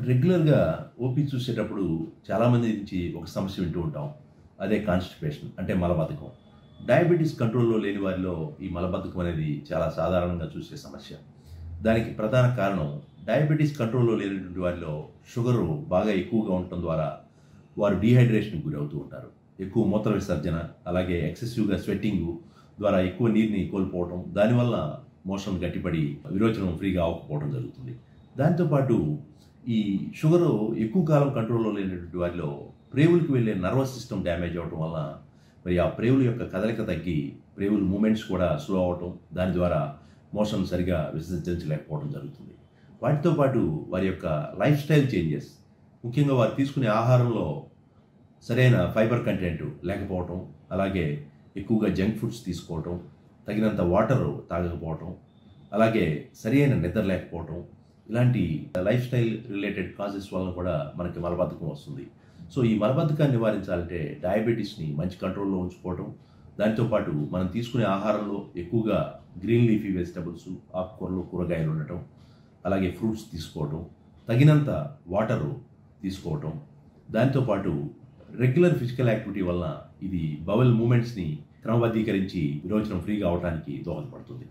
రెగ్యులర్‌గా ఓపీ చూసేటప్పుడు చాలామంది నుంచి ఒక సమస్య వింటూ ఉంటాం. అదే కాన్‌స్టిపేషన్ అంటే మలబద్ధకం. డయాబెటిస్ కంట్రోల్‌లో లేని వారిలో ఈ మలబద్ధకం అనేది చాలా సాధారణంగా చూసే సమస్య. దానికి ప్రధాన కారణం డయాబెటిస్ కంట్రోల్‌లో లేనటువంటి వారిలో షుగరు బాగా ఎక్కువగా ఉండటం ద్వారా వారు డీహైడ్రేషన్‌కి గురవుతూ ఉంటారు. ఎక్కువ మూత్ర విసర్జన, అలాగే ఎక్సెసివ్‌గా స్వెట్టింగు ద్వారా ఎక్కువ నీరుని కోల్పోవటం, దానివల్ల మోషన్ గట్టిపడి విరోచనం ఫ్రీగా అవ్వకపోవడం జరుగుతుంది. దాంతో పాటు ఈ షుగరు ఎక్కువ కాలం కంట్రోల్‌లో లేనటువంటి వారిలో ప్రేవులకు వెళ్ళే నర్వస్ సిస్టమ్ డ్యామేజ్ అవ్వటం వల్ల మరి ఆ ప్రేవుల యొక్క కదలిక తగ్గి ప్రేవుల మూమెంట్స్ కూడా స్లో అవ్వటం, దాని ద్వారా మోషన్ సరిగా విసర్జించలేకపోవడం జరుగుతుంది. వాటితో పాటు వారి యొక్క లైఫ్ స్టైల్ చేంజెస్, ముఖ్యంగా వారు తీసుకునే ఆహారంలో సరైన ఫైబర్ కంటెంట్ లేకపోవటం, అలాగే ఎక్కువగా జంక్ ఫుడ్స్ తీసుకోవటం, తగినంత వాటర్ తాగకపోవటం, అలాగే సరైన నిద్ర లేకపోవటం, ఇలాంటి లైఫ్ స్టైల్ రిలేటెడ్ కాజెస్ వలన కూడా మనకి మలబద్ధకం వస్తుంది. సో ఈ మలబద్ధకాన్ని నివారించాలంటే డయాబెటీస్ని మంచి కంట్రోల్లో ఉంచుకోవటం, దాంతోపాటు మనం తీసుకునే ఆహారంలో ఎక్కువగా గ్రీన్ లీఫీ వెజిటబుల్స్, ఆకుకూరలు, కూరగాయలు ఉండటం, అలాగే ఫ్రూట్స్ తీసుకోవటం, తగినంత వాటరు తీసుకోవటం, దాంతోపాటు రెగ్యులర్ ఫిజికల్ యాక్టివిటీ వలన ఇది బవెల్ మూమెంట్స్ని క్రమబద్ధీకరించి విరోచనం ఫ్రీగా అవడానికి దోహదపడుతుంది.